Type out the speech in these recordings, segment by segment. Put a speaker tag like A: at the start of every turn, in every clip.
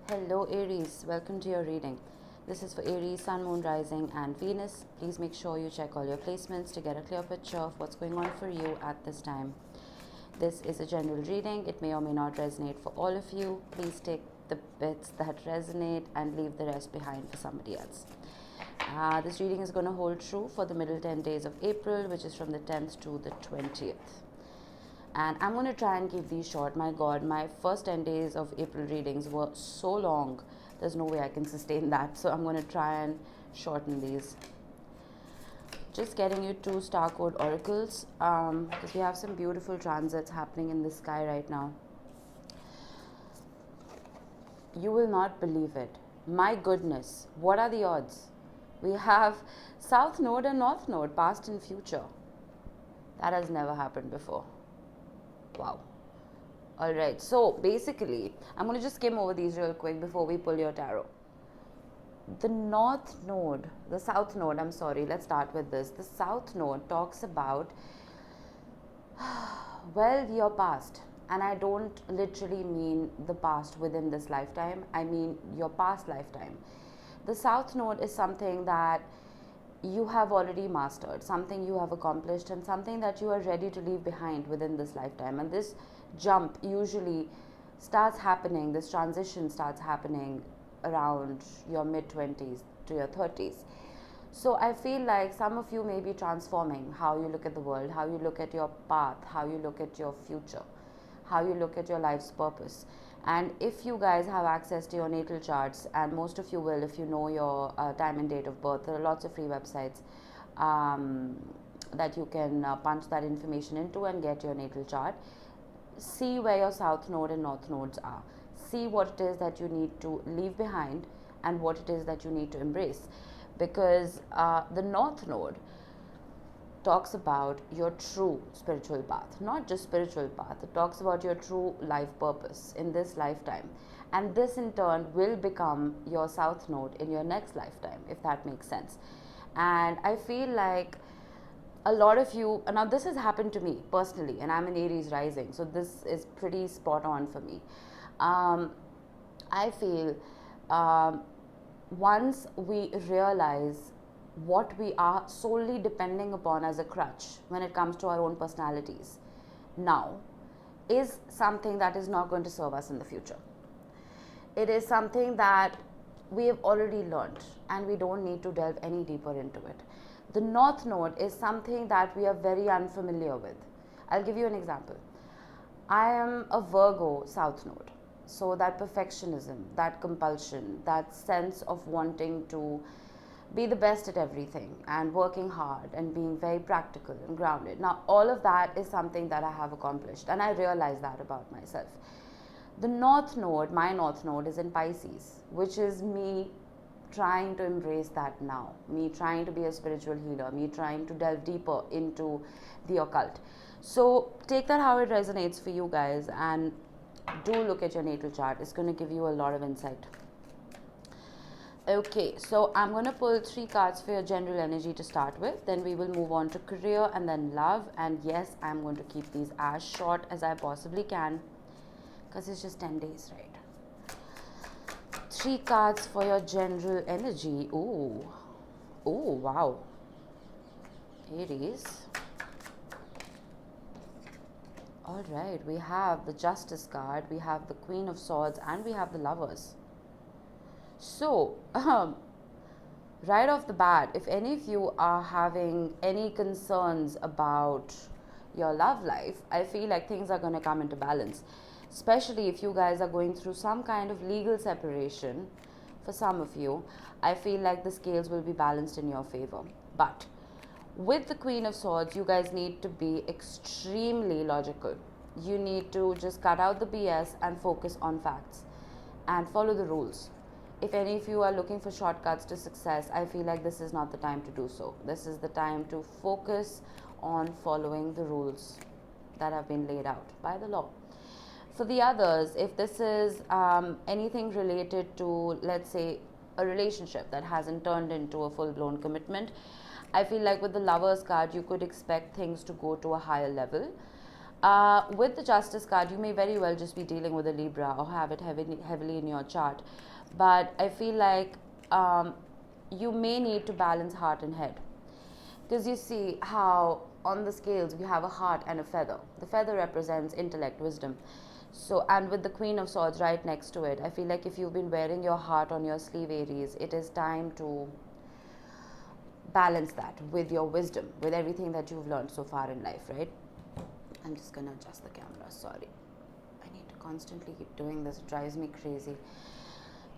A: Hello Aries, welcome to your reading. This is for Aries, Sun, Moon, Rising and Venus. Please make sure you check all your placements to get a clear picture of what's going on for you at this time. This is a general reading. It may or may not resonate for all of you. Please take the bits that resonate and leave the rest behind for somebody else. This reading is going to hold true for the middle 10 days of April, which is from the 10th to the 20th. And I'm going to try and keep these short. My God, my first 10 days of April readings were so long. There's no way I can sustain that. So I'm going to try and shorten these. Just getting you two star code oracles because we have some beautiful transits happening in the sky right now. You will not believe it. My goodness, what are the odds? We have South Node and North Node, past and future. That has never happened before. Wow. All right. So basically, I'm going to just skim over these real quick before we pull your tarot. The North Node, the South Node, I'm sorry, let's start with this. The South Node talks about, well, your past. And I don't literally mean the past within this lifetime. I mean your past lifetime. The South Node is something that you have already mastered, something you have accomplished, and something that you are ready to leave behind within this lifetime. And this jump usually starts happening, this transition starts happening around your mid-20s to your 30s. So I feel like some of you may be transforming how you look at the world, how you look at your path, how you look at your future, how you look at your life's purpose. And if you guys have access to your natal charts, and most of you will if you know your time and date of birth, there are lots of free websites that you can punch that information into and get your natal chart. See where your South Node and North Nodes are. See what it is that you need to leave behind and what it is that you need to embrace. Because the North Node talks about your true spiritual path, not just spiritual path. It talks about your true life purpose in this lifetime, and this in turn will become your South Node in your next lifetime, if that makes sense. And I feel like a lot of you, now this has happened to me personally, and I'm an Aries rising, so this is pretty spot on for me. I feel once we realize what we are solely depending upon as a crutch when it comes to our own personalities now is something that is not going to serve us in the future. It is something that we have already learned and we don't need to delve any deeper into it. The North Node is something that we are very unfamiliar with. I'll give you an example. I am a Virgo South Node. So that perfectionism, that compulsion, that sense of wanting to be the best at everything and working hard and being very practical and grounded. Now, all of that is something that I have accomplished, and I realize that about myself. The North Node, my North Node, is in Pisces, which is me trying to embrace that now, me trying to be a spiritual healer, me trying to delve deeper into the occult. So take that how it resonates for you guys, and do look at your natal chart. It's going to give you a lot of insight. Okay, so I'm going to pull 3 cards for your general energy to start with. Then we will move on to career and then love. And yes, I'm going to keep these as short as I possibly can because it's just 10 days, right? 3 cards for your general energy. Ooh, wow. Aries. All right, we have the Justice card, we have the Queen of Swords, and we have the Lovers. So, right off the bat, if any of you are having any concerns about your love life, I feel like things are going to come into balance. Especially if you guys are going through some kind of legal separation, for some of you, I feel like the scales will be balanced in your favor. But with the Queen of Swords, you guys need to be extremely logical. You need to just cut out the BS and focus on facts and follow the rules. If any of you are looking for shortcuts to success, I feel like this is not the time to do so. This is the time to focus on following the rules that have been laid out by the law. For the others, if this is anything related to, let's say, a relationship that hasn't turned into a full-blown commitment, I feel like with the Lovers card, you could expect things to go to a higher level. With the Justice card, you may very well just be dealing with a Libra or have it heavily in your chart. But I feel like you may need to balance heart and head. Because you see how on the scales we have a heart and a feather. The feather represents intellect, wisdom. So, and with the Queen of Swords right next to it, I feel like if you've been wearing your heart on your sleeve, Aries, it is time to balance that with your wisdom, with everything that you've learned so far in life, right? I'm just gonna adjust the camera, sorry. I need to constantly keep doing this, it drives me crazy.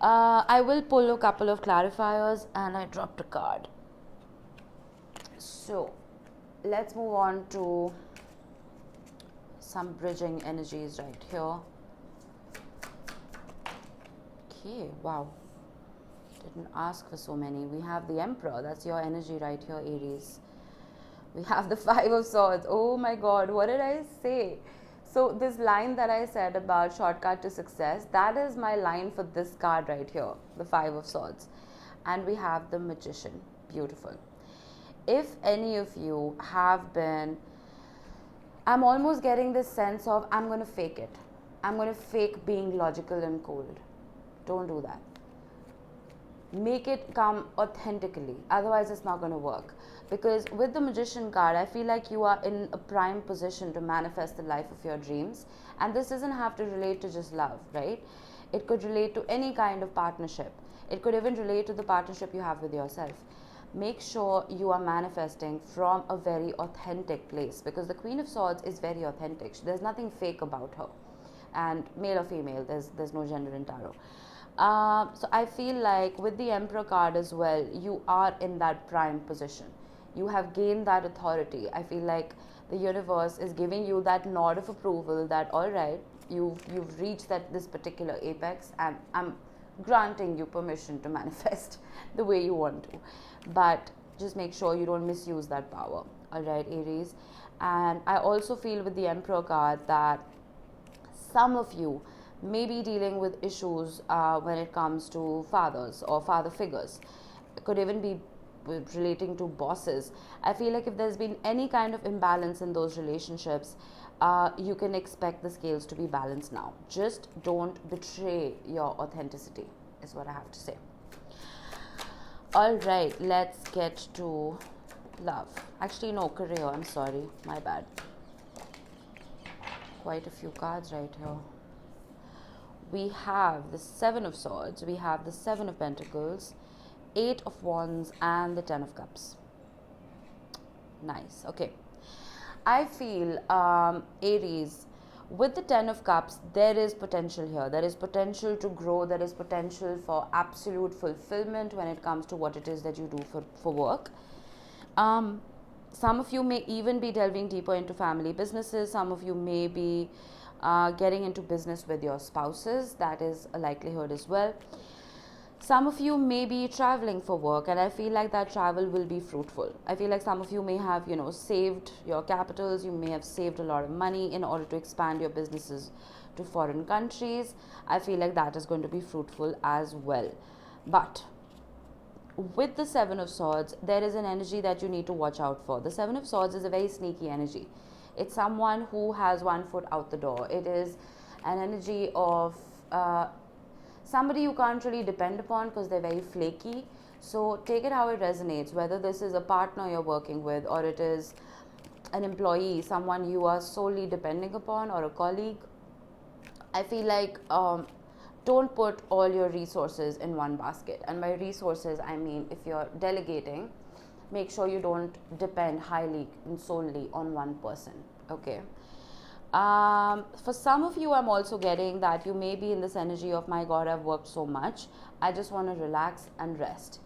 A: I will pull a couple of clarifiers, and I dropped a card. So, let's move on to some bridging energies right here. Okay, wow. Didn't ask for so many. We have the Emperor, that's your energy right here, Aries. We have the Five of Swords. Oh my God, what did I say? So this line that I said about shortcut to success, that is my line for this card right here, the Five of Swords. And we have the Magician. Beautiful. If any of you have been, I'm almost getting this sense of, I'm going to fake it. I'm going to fake being logical and cold. Don't do that. Make it come authentically, otherwise it's not going to work. Because with the Magician card, I feel like you are in a prime position to manifest the life of your dreams, and this doesn't have to relate to just love, right? It could relate to any kind of partnership. It could even relate to the partnership you have with yourself. Make sure you are manifesting from a very authentic place, because the Queen of Swords is very authentic. There's nothing fake about her, and male or female, there's no gender in tarot. So I feel like with the Emperor card as well, you are in that prime position. You have gained that authority. I feel like the universe is giving you that nod of approval that, all right, you've reached this particular apex, and I'm granting you permission to manifest the way you want to. But just make sure you don't misuse that power. All right, Aries. And I also feel with the Emperor card that some of you may be dealing with issues when it comes to fathers or father figures. It could even be relating to bosses. I feel like if there's been any kind of imbalance in those relationships, you can expect the scales to be balanced now. Just don't betray your authenticity, is what I have to say. All right, let's get to love. Actually, no, career. I'm sorry, my bad. Quite a few cards right here. We have the Seven of Swords, we have the Seven of Pentacles, Eight of Wands, and the Ten of Cups. Nice. Okay. I feel, Aries, with the Ten of Cups, there is potential here. There is potential to grow. There is potential for absolute fulfillment when it comes to what it is that you do for work. Some of you may even be delving deeper into family businesses. Some of you may be getting into business with your spouses. That is a likelihood as well. Some of you may be traveling for work, and I feel like that travel will be fruitful. I feel like some of you may have, saved your capitals. You may have saved a lot of money in order to expand your businesses to foreign countries. I feel like that is going to be fruitful as well. But with the Seven of Swords, there is an energy that you need to watch out for. The Seven of Swords is a very sneaky energy. It's someone who has one foot out the door. It is an energy of somebody you can't really depend upon because they're very flaky. So take it how it resonates, whether this is a partner you're working with, or it is an employee, someone you are solely depending upon, or a colleague. I feel like don't put all your resources in one basket. And by resources, I mean if you're delegating, make sure you don't depend highly and solely on one person. Okay. For some of you, I'm also getting that you may be in this energy of, my God, I've worked so much, I just want to relax and rest.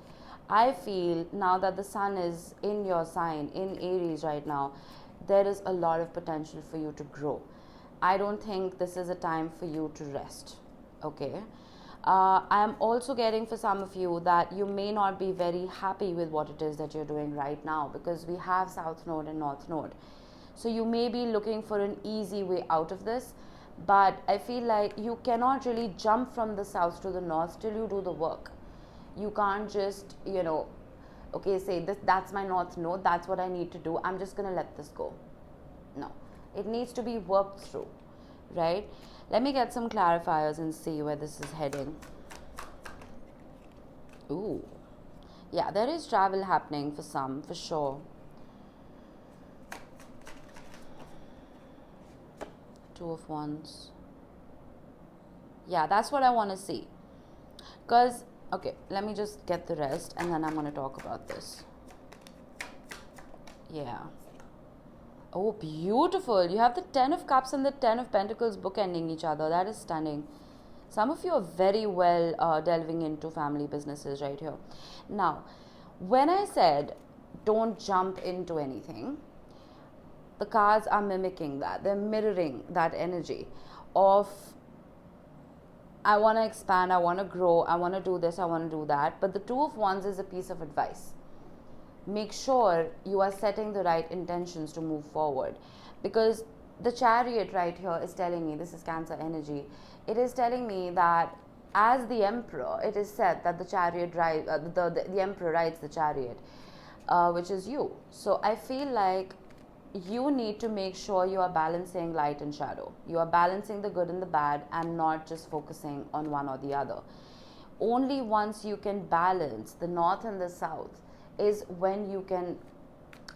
A: I feel now that the sun is in your sign, in Aries right now, there is a lot of potential for you to grow. I don't think this is a time for you to rest. Okay. I'm also getting for some of you that you may not be very happy with what it is that you're doing right now, because we have South Node and North Node. So you may be looking for an easy way out of this, but I feel like you cannot really jump from the south to the north till you do the work. You can't just, okay, say this, that's my North Node, that's what I need to do, I'm just going to let this go. No. It needs to be worked through, right? Let me get some clarifiers and see where this is heading. Ooh. Yeah, there is travel happening for some, for sure. Two of Wands. Yeah, that's what I want to see. Because, okay, let me just get the rest and then I'm going to talk about this. Yeah. Oh, beautiful. You have the 10 of Cups and the 10 of Pentacles bookending each other. That is stunning. Some of you are very well delving into family businesses right here. Now, when I said don't jump into anything, the cards are mimicking that. They're mirroring that energy of I want to expand, I want to grow, I want to do this, I want to do that. But the Two of Wands is a piece of advice. Make sure you are setting the right intentions to move forward. Because the Chariot right here is telling me, this is Cancer energy, it is telling me that as the Emperor, it is said that the Chariot the Emperor rides the Chariot, which is you. So I feel like you need to make sure you are balancing light and shadow. You are balancing the good and the bad and not just focusing on one or the other. Only once you can balance the north and the south is when you can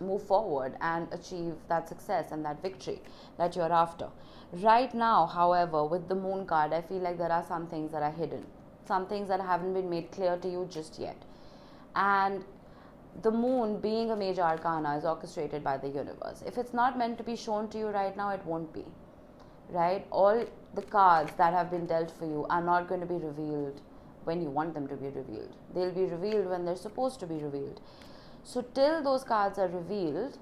A: move forward and achieve that success and that victory that you're after. Right now, however, with the Moon card, I feel like there are some things that are hidden, some things that haven't been made clear to you just yet. And the Moon, being a major arcana, is orchestrated by the universe. If it's not meant to be shown to you right now, it won't be, right? All the cards that have been dealt for you are not going to be revealed when you want them to be revealed. They'll be revealed when they're supposed to be revealed. So till those cards are revealed,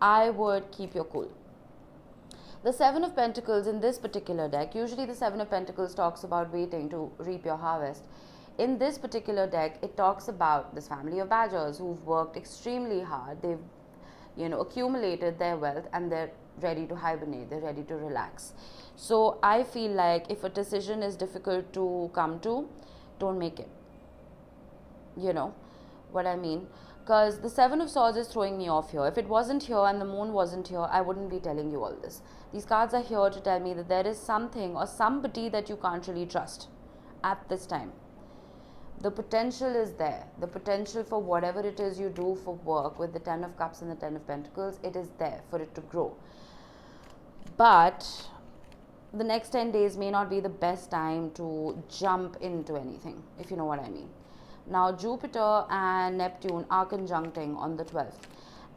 A: I would keep your cool. The Seven of Pentacles in this particular deck, usually the Seven of Pentacles talks about waiting to reap your harvest. In this particular deck, it talks about this family of badgers who've worked extremely hard. They've, accumulated their wealth and they're ready to hibernate. They're ready to relax. So I feel like if a decision is difficult to come to, don't make it. You know what I mean? Because the Seven of Swords is throwing me off here. If it wasn't here and the Moon wasn't here, I wouldn't be telling you all this. These cards are here to tell me that there is something or somebody that you can't really trust at this time. The potential is there. The potential for whatever it is you do for work with the 10 of Cups and the 10 of Pentacles, it is there for it to grow. But the next 10 days may not be the best time to jump into anything, if you know what I mean. Now, Jupiter and Neptune are conjuncting on the 12th.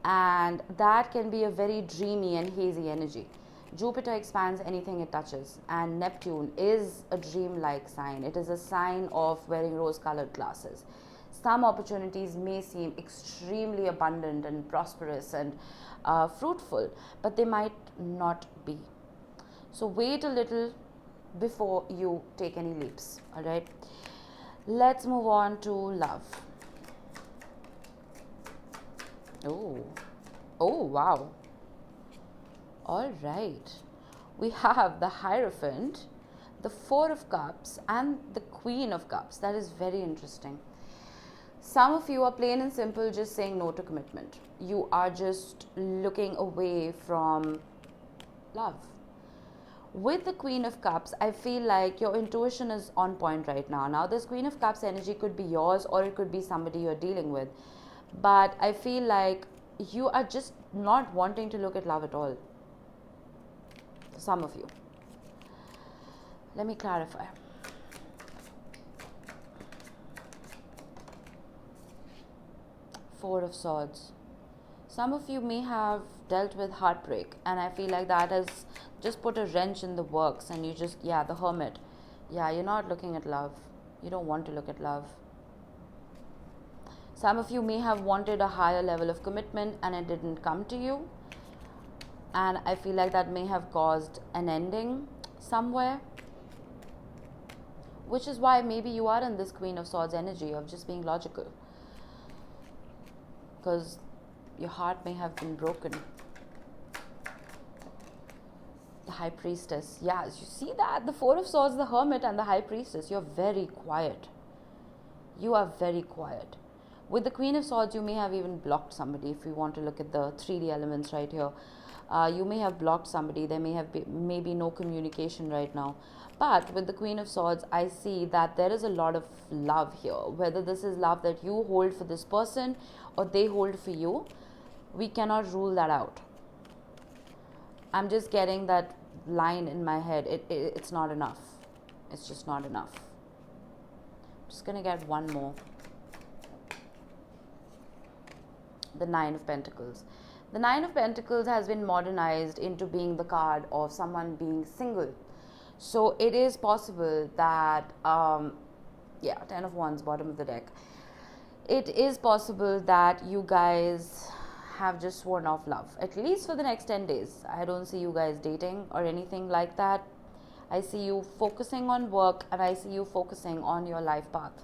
A: And that can be a very dreamy and hazy energy. Jupiter expands anything it touches, and Neptune is a dream-like sign. It is a sign of wearing rose-colored glasses. Some opportunities may seem extremely abundant and prosperous and fruitful, but they might not be. So wait a little before you take any leaps, all right? Let's move on to love. Oh, wow. All right, we have the Hierophant, the Four of Cups and the Queen of Cups. That is very interesting. Some of you are plain and simple just saying no to commitment. You are just looking away from love. With the Queen of Cups, I feel like your intuition is on point right now. Now, this Queen of Cups energy could be yours or it could be somebody you're dealing with. But I feel like you are just not wanting to look at love at all. Some of you. Let me clarify. Four of Swords. Some of you may have dealt with heartbreak, and I feel like that has just put a wrench in the works, and you just, the Hermit. You're not looking at love. You don't want to look at love. Some of you may have wanted a higher level of commitment and it didn't come to you. And I feel like that may have caused an ending somewhere. Which is why maybe you are in this Queen of Swords energy of just being logical. Because your heart may have been broken. The High Priestess. Yeah, you see that? The Four of Swords, the Hermit and the High Priestess. You're very quiet. You are very quiet. With the Queen of Swords, you may have even blocked somebody if you want to look at the 3D elements right here. You may have blocked somebody. There may have maybe no communication right now. But with the Queen of Swords, I see that there is a lot of love here. Whether this is love that you hold for this person or they hold for you, we cannot rule that out. I'm just getting that line in my head. It's not enough. It's just not enough. I'm just going to get one more. The Nine of Pentacles. The Nine of Pentacles has been modernized into being the card of someone being single. So it is possible that, 10 of Wands, bottom of the deck. It is possible that you guys have just sworn off love, at least for the next 10 days. I don't see you guys dating or anything like that. I see you focusing on work, and I see you focusing on your life path.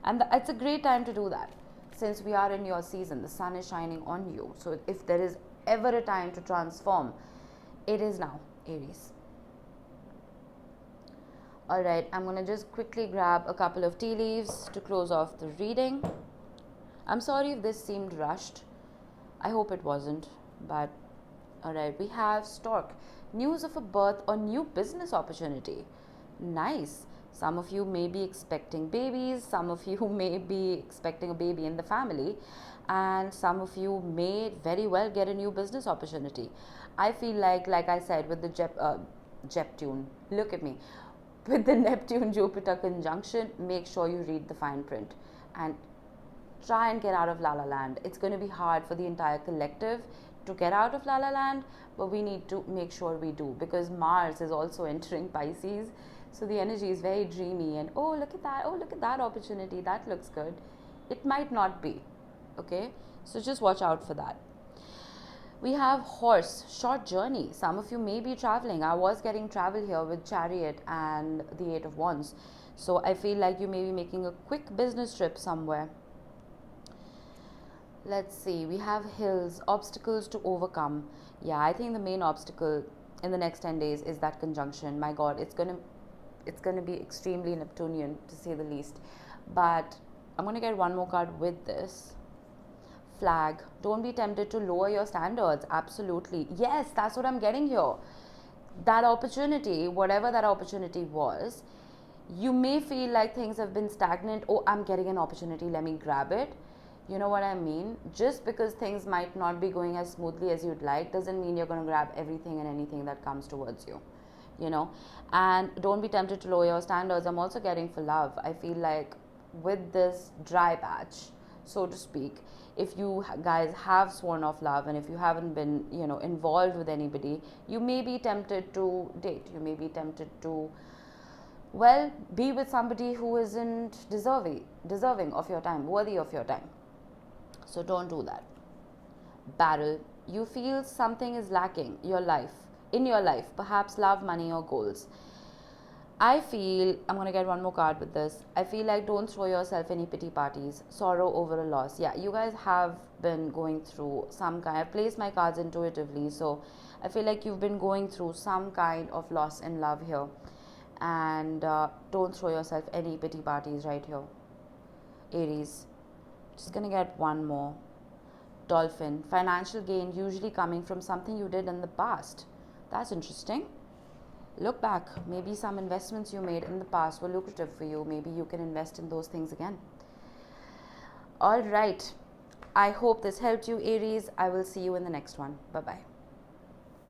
A: And it's a great time to do that. Since we are in your season, the sun is shining on you. So if there is ever a time to transform, it is now, Aries. Alright, I'm going to just quickly grab a couple of tea leaves to close off the reading. I'm sorry if this seemed rushed. I hope it wasn't. But, alright, we have Stork. News of a birth or new business opportunity. Nice. Some of you may be expecting babies, some of you may be expecting a baby in the family, and some of you may very well get a new business opportunity. I feel like I said, with the Neptune, look at me, with the Neptune-Jupiter conjunction, make sure you read the fine print and try and get out of La La Land. It's going to be hard for the entire collective to get out of La La Land, but we need to make sure we do, because Mars is also entering Pisces. So the energy is very dreamy and, oh, look at that opportunity, that looks good. It might not be, okay? So just watch out for that. We have Horse, short journey. Some of you may be traveling. I was getting travel here with Chariot and the Eight of Wands. So I feel like you may be making a quick business trip somewhere. Let's see, we have Hills, obstacles to overcome. Yeah, I think the main obstacle in the next 10 days is that conjunction. My God, it's going to be extremely Neptunian, to say the least. But I'm going to get one more card with this. Flag. Don't be tempted to lower your standards. Absolutely. Yes, that's what I'm getting here. That opportunity, whatever that opportunity was, you may feel like things have been stagnant. Oh, I'm getting an opportunity, let me grab it. You know what I mean? Just because things might not be going as smoothly as you'd like doesn't mean you're going to grab everything and anything that comes towards you. You know, and don't be tempted to lower your standards. I'm also getting for love. I feel like with this dry patch, so to speak, if you guys have sworn off love and if you haven't been, involved with anybody, you may be tempted to date. You may be tempted to, be with somebody who isn't deserving of your time, worthy of your time. So don't do that. Barrel. You feel something is lacking in your life, perhaps love, money, or goals. I feel, I'm going to get one more card with this. I feel like don't throw yourself any pity parties. Sorrow over a loss. Yeah, you guys have been going through some kind. I placed my cards intuitively, so I feel like you've been going through some kind of loss in love here. And don't throw yourself any pity parties right here. Aries. Just going to get one more. Dolphin. Financial gain usually coming from something you did in the past. That's interesting. Look back. Maybe some investments you made in the past were lucrative for you. Maybe you can invest in those things again. All right. I hope this helped you, Aries. I will see you in the next one. Bye-bye.